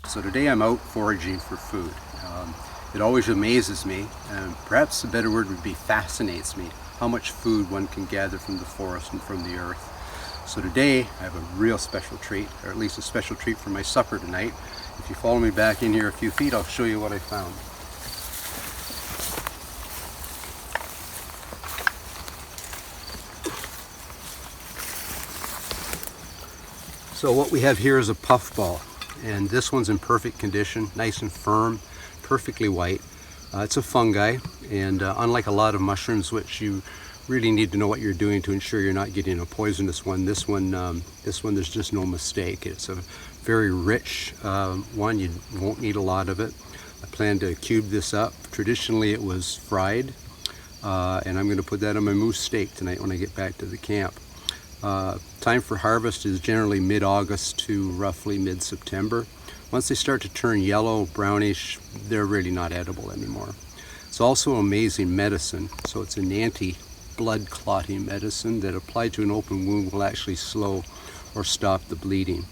So today I'm out foraging for food. It always amazes me, and perhaps a better word would be fascinates me, how much food one can gather from the forest and from the earth. So today I have a real special treat, or at least a special treat for my supper tonight. If you follow me back in here a few feet, I'll show you what I found. So what we have here is a puffball, and this one's in perfect condition, nice and firm, perfectly white. It's a fungi, and unlike a lot of mushrooms, which you really need to know what you're doing to ensure you're not getting a poisonous one, this one there's just no mistake. It's a very rich one. You won't need a lot of it. I plan to cube this up. Traditionally it was fried, and I'm going to put that on my moose steak tonight when I get back to the camp. Time for harvest is generally mid-August to roughly mid-September. Once they start to turn yellow, brownish, they're really not edible anymore. It's also amazing medicine. So it's an anti-blood clotting medicine that applied to an open wound will actually slow or stop the bleeding.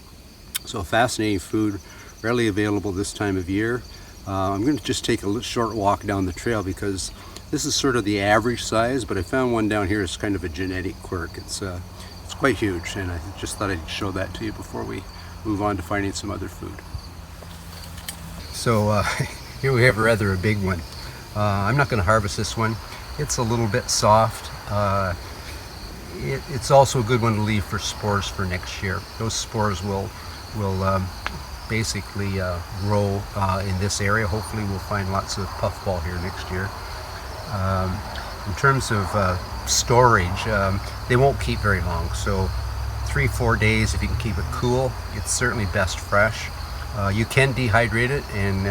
So fascinating food, rarely available this time of year. I'm going to just take a short walk down the trail because this is sort of the average size, but I found one down here is kind of a genetic quirk. It's quite huge, and I just thought I'd show that to you before we move on to finding some other food. So here we have rather a big one. I'm not going to harvest this one. It's a little bit soft. It's also a good one to leave for spores for next year. Those spores will basically grow in this area. Hopefully we'll find lots of puffball here next year. In terms of storage, they won't keep very long, so 3-4 days if you can keep it cool. It's certainly best fresh. You can dehydrate it and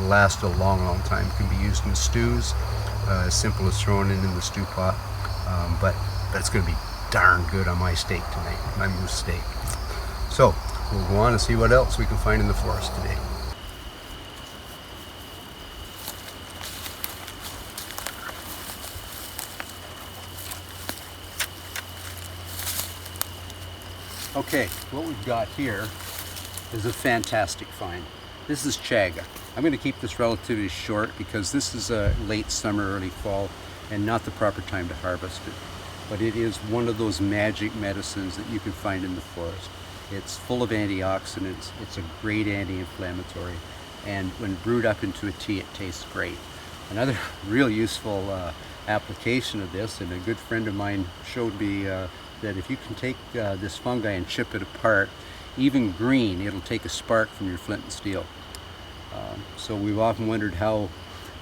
last a long time. It can be used in stews, as simple as throwing it in the stew pot, but it's going to be darn good on my steak tonight, my moose steak. So we'll go on and see what else we can find in the forest today. Okay, what we've got here is a fantastic find. This is chaga. I'm going to keep this relatively short because this is a late summer, early fall, and not the proper time to harvest it. But it is one of those magic medicines that you can find in the forest. It's full of antioxidants, it's a great anti-inflammatory, and when brewed up into a tea, it tastes great. Another real useful application of this, and a good friend of mine showed me that if you can take this fungi and chip it apart, even green, it'll take a spark from your flint and steel. So we've often wondered how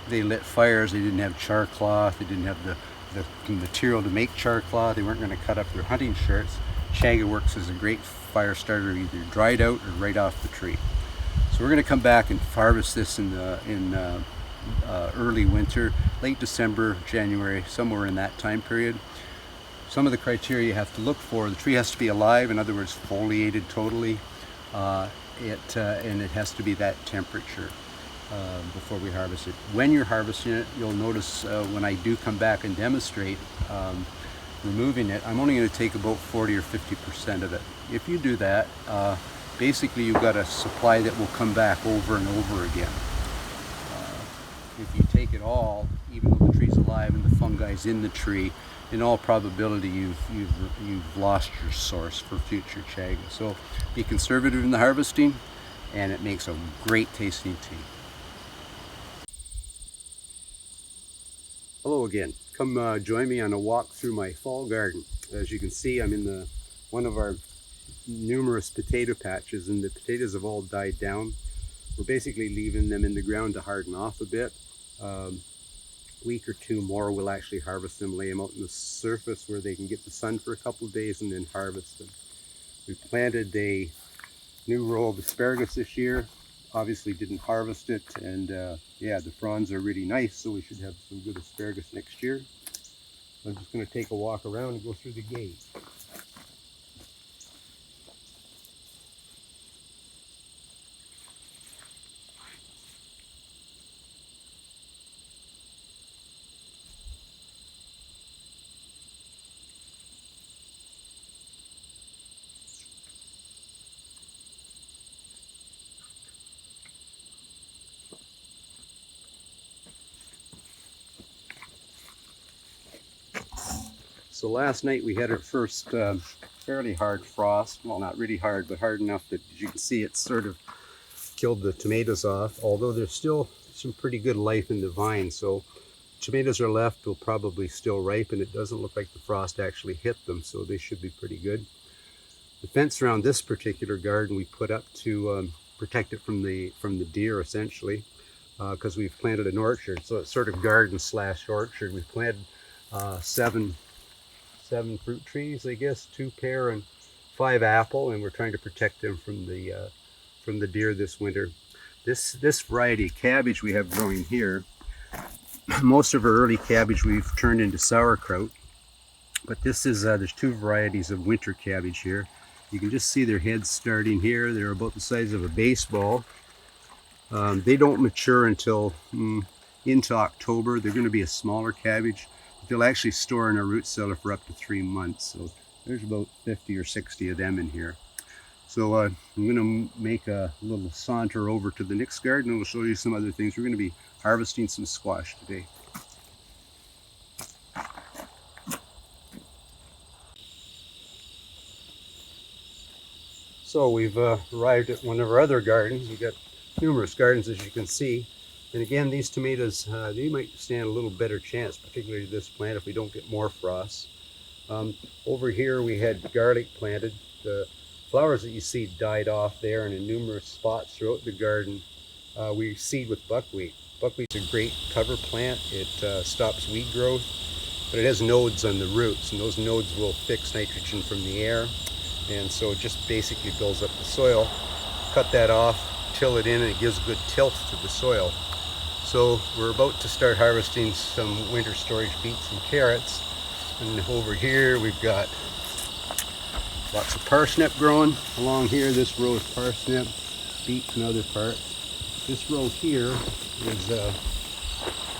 they lit fires. They didn't have char cloth, they didn't have the material to make char cloth, they weren't going to cut up their hunting shirts. Chaga works as a great fire starter, either dried out or right off the tree. So we're going to come back and harvest this in early winter, late December, January, somewhere in that time period. Some of the criteria you have to look for: the tree has to be alive, in other words foliated totally, and it has to be that temperature before we harvest it. When you're harvesting it, you'll notice when I do come back and demonstrate removing it, I'm only going to take about 40 or 50% of it. If you do that, basically you've got a supply that will come back over and over again. If you take it all, even though the tree's alive and the fungi's in the tree, in all probability you've lost your source for future chaga. So be conservative in the harvesting, and it makes a great tasting tea. Hello again. Come join me on a walk through my fall garden. As you can see, I'm in one of our numerous potato patches, and the potatoes have all died down. We're basically leaving them in the ground to harden off a bit. Week or two more, we'll actually harvest them, lay them out on the surface where they can get the sun for a couple of days, and then harvest them. We planted a new row of asparagus this year. Obviously didn't harvest it, and yeah, the fronds are really nice, so we should have some good asparagus next year. I'm just going to take a walk around and go through the gate. So last night we had our first fairly hard frost. Well, not really hard, but hard enough that, as you can see, it sort of killed the tomatoes off, although there's still some pretty good life in the vine. So tomatoes are left, will probably still ripen. It doesn't look like the frost actually hit them, so they should be pretty good. The fence around this particular garden we put up to protect it from the deer, essentially, because we've planted an orchard. So it's sort of garden slash orchard. We've planted seven fruit trees, I guess, 2 pear and 5 apple, and we're trying to protect them from the deer this winter. This variety of cabbage we have growing here, most of our early cabbage we've turned into sauerkraut, but this is there's 2 varieties of winter cabbage here. You can just see their heads starting here. They're about the size of a baseball. They don't mature until into October. They're going to be a smaller cabbage. They'll actually store in a root cellar for up to 3 months. So there's about 50 or 60 of them in here. So I'm going to make a little saunter over to the next garden and we'll show you some other things. We're going to be harvesting some squash today. So we've arrived at one of our other gardens. We've got numerous gardens, as you can see. And again, these tomatoes, they might stand a little better chance, particularly this plant, if we don't get more frost. Over here we had garlic planted. The flowers that you see died off there and in numerous spots throughout the garden. We seed with buckwheat. Buckwheat's a great cover plant. It stops weed growth, but it has nodes on the roots, and those nodes will fix nitrogen from the air. And so it just basically builds up the soil. Cut that off, till it in, and it gives good tilt to the soil. So we're about to start harvesting some winter storage beets and carrots. And over here we've got lots of parsnip growing along here. This row is parsnip, beets and other parts. This row here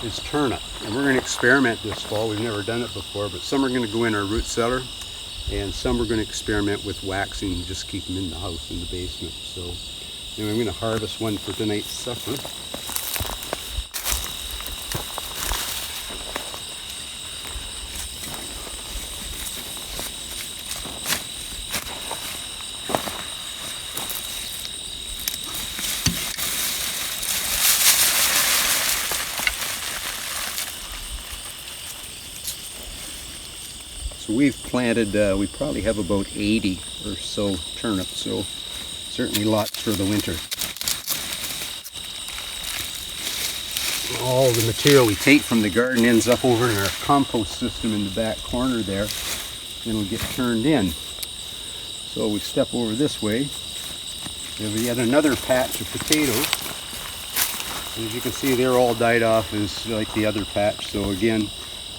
is turnip. And we're going to experiment this fall. We've never done it before, but some are going to go in our root cellar. And some we're going to experiment with waxing and just keep them in the house, in the basement. So anyway, I'm going to harvest one for tonight's supper. So we've planted, we probably have about 80 or so turnips, so certainly lots for the winter. All the material we take from the garden ends up over in our compost system in the back corner there, and it'll get turned in. So we step over this way, and we had another patch of potatoes. And as you can see, they're all died off as like the other patch. So again,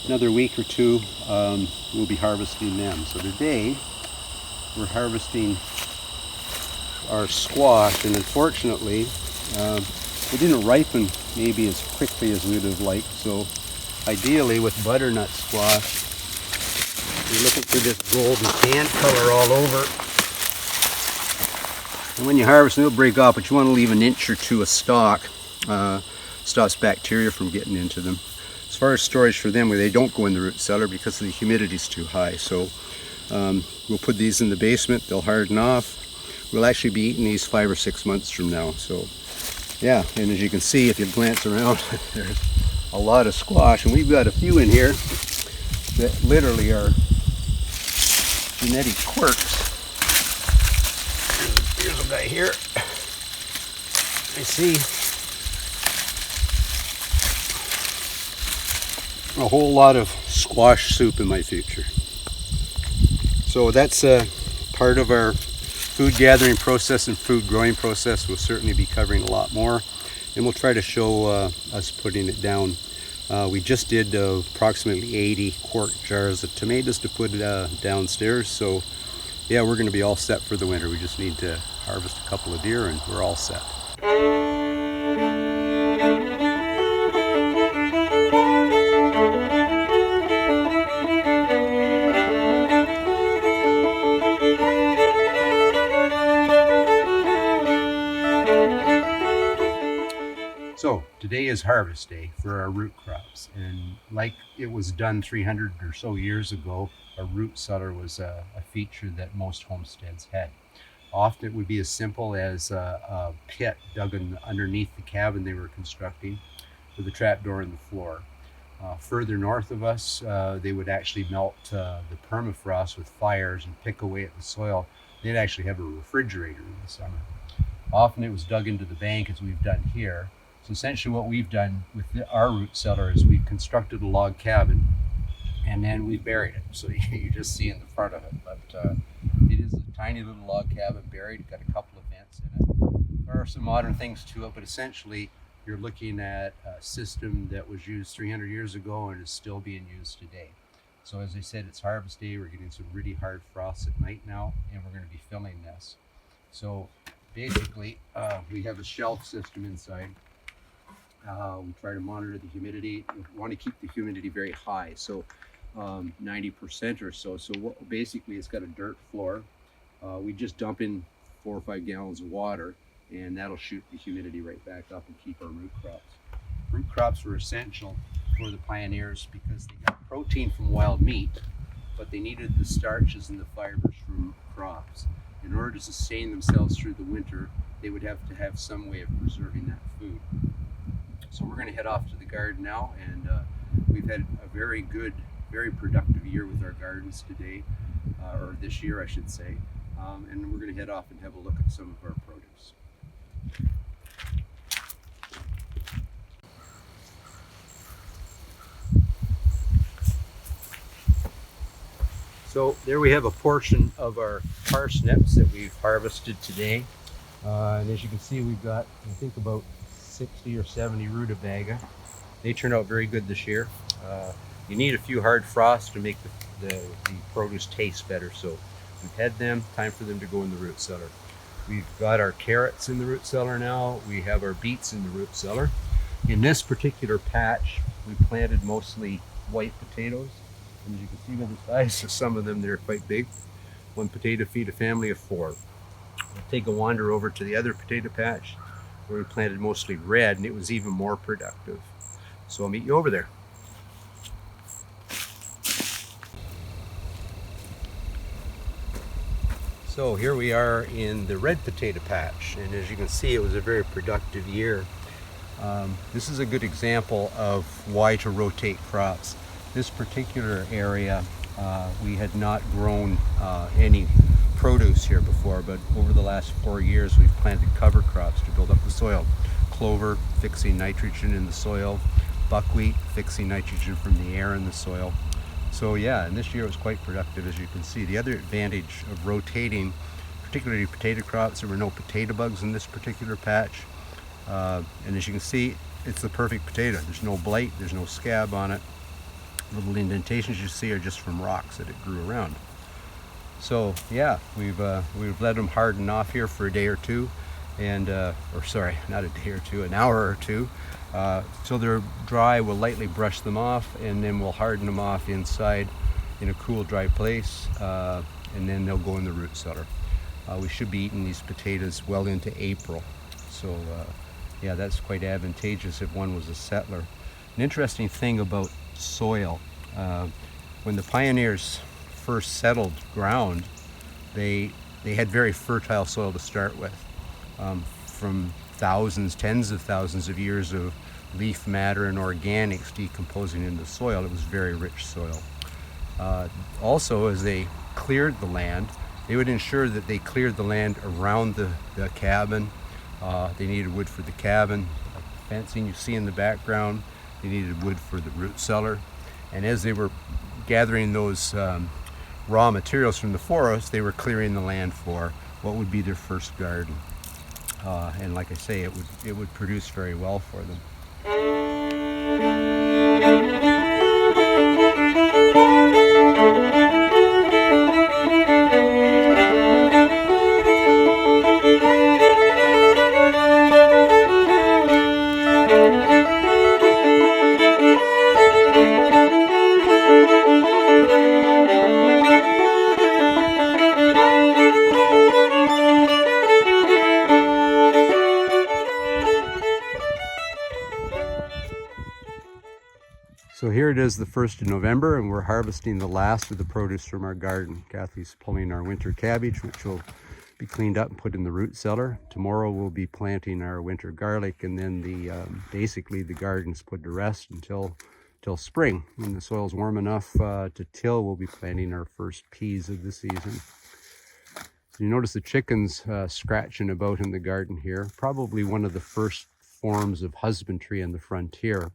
another week or two, we'll be harvesting them. So today, we're harvesting our squash, and unfortunately, it didn't ripen maybe as quickly as we'd have liked. So ideally, with butternut squash, you're looking for this golden tan color all over. And when you harvest, they'll break off, but you want to leave an inch or two of stalk. Stops bacteria from getting into them. As far as storage for them, they don't go in the root cellar because the humidity is too high. So we'll put these in the basement. They'll harden off. We'll actually be eating these 5 or 6 months from now. So yeah, and as you can see, if you glance around, there's a lot of squash, and we've got a few in here that literally are genetic quirks. Here's a guy here. I see a whole lot of squash soup in my future. So that's part of our food gathering process and food growing process. We'll certainly be covering a lot more, and we'll try to show us putting it down. We just did approximately 80 quart jars of tomatoes to put downstairs. So yeah, we're going to be all set for the winter. We just need to harvest a couple of deer and we're all set. So today is harvest day for our root crops, and like it was done 300 or so years ago, a root cellar was a feature that most homesteads had. Often it would be as simple as a pit dug underneath the cabin they were constructing with a trapdoor in the floor. Further north of us, they would actually melt the permafrost with fires and pick away at the soil. They'd actually have a refrigerator in the summer. Often it was dug into the bank, as we've done here. So essentially what we've done with our root cellar is we've constructed a log cabin and then we've buried it. So you just see in the front of it. But it is a tiny little log cabin buried, got a couple of vents in it. There are some modern things to it, but essentially you're looking at a system that was used 300 years ago and is still being used today. So as I said, it's harvest day. We're getting some really hard frosts at night now, and we're going to be filling this. So basically, we have a shelf system inside. We try to monitor the humidity. We want to keep the humidity very high, so 90% or so. So basically, it's got a dirt floor. We just dump in 4 or 5 gallons of water, and that'll shoot the humidity right back up and keep our root crops. Root crops were essential for the pioneers because they got protein from wild meat, but they needed the starches and the fibers from crops. In order to sustain themselves through the winter, they would have to have some way of preserving that food. So we're going to head off to the garden now, and we've had a very good, very productive year with our gardens today, or this year I should say, and we're going to head off and have a look at some of our produce. So there we have a portion of our parsnips that we've harvested today. And as you can see, we've got, I think, about 60 or 70 rutabaga. They turn out very good this year. You need a few hard frosts to make the produce taste better. So we've had them, time for them to go in the root cellar. We've got our carrots in the root cellar now. We have our beets in the root cellar. In this particular patch, we planted mostly white potatoes. And as you can see by the size of some of them, they're quite big. 1 potato feed a family of 4. We'll take a wander over to the other potato patch where we planted mostly red, and it was even more productive. So I'll meet you over there. So here we are in the red potato patch, and as you can see, it was a very productive year. This is a good example of why to rotate crops. This particular area, we had not grown any produce here before, but over the last 4 years we've planted cover crops to build up the soil. Clover, fixing nitrogen in the soil. Buckwheat, fixing nitrogen from the air in the soil. So yeah, and this year it was quite productive, as you can see. The other advantage of rotating, particularly potato crops, there were no potato bugs in this particular patch. And as you can see, it's the perfect potato. There's no blight, there's no scab on it. Little indentations you see are just from rocks that it grew around. So yeah, we've let them harden off here for a day or two, and or sorry, not a day or two, an hour or two, till they're dry. We'll lightly brush them off, and then we'll harden them off inside in a cool, dry place, and then they'll go in the root cellar. We should be eating these potatoes well into April, so yeah, that's quite advantageous if one was a settler. An interesting thing about soil, when the pioneers first settled ground, they had very fertile soil to start with, from thousands, tens of thousands of years of leaf matter and organics decomposing in the soil. It was very rich soil. Also, as they cleared the land, they would ensure that they cleared the land around the cabin. They needed wood for the cabin, fencing you see in the background. They needed wood for the root cellar. And as they were gathering those raw materials from the forest, they were clearing the land for what would be their first garden. And like I say, it would produce very well for them. So here it is, the 1st of November, and we're harvesting the last of the produce from our garden. Kathy's pulling our winter cabbage, which will be cleaned up and put in the root cellar. Tomorrow we'll be planting our winter garlic, and then basically the garden's put to rest until spring. When the soil's warm enough to till, we'll be planting our first peas of the season. So you notice the chickens scratching about in the garden here. Probably one of the first forms of husbandry on the frontier.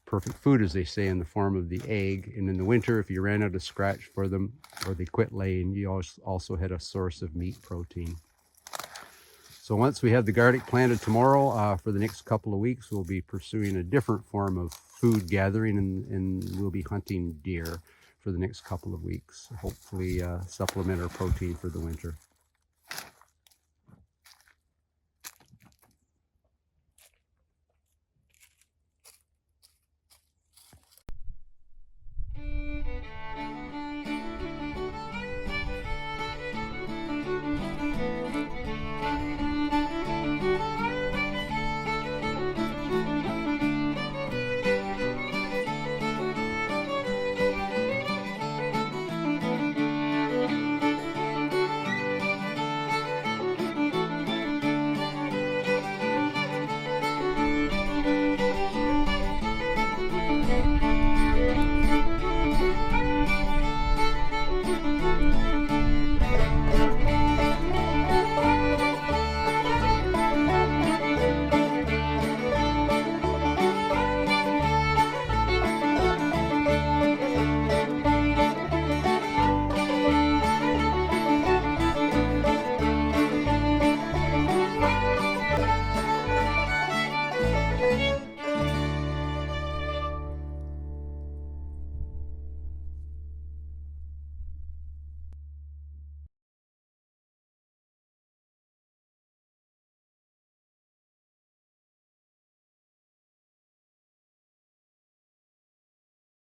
Perfect food, as they say, in the form of the egg. And in the winter, if you ran out of scratch for them or they quit laying, you also had a source of meat protein. So once we have the garlic planted tomorrow, for the next couple of weeks, we'll be pursuing a different form of food gathering, and we'll be hunting deer for the next couple of weeks. Hopefully supplement our protein for the winter.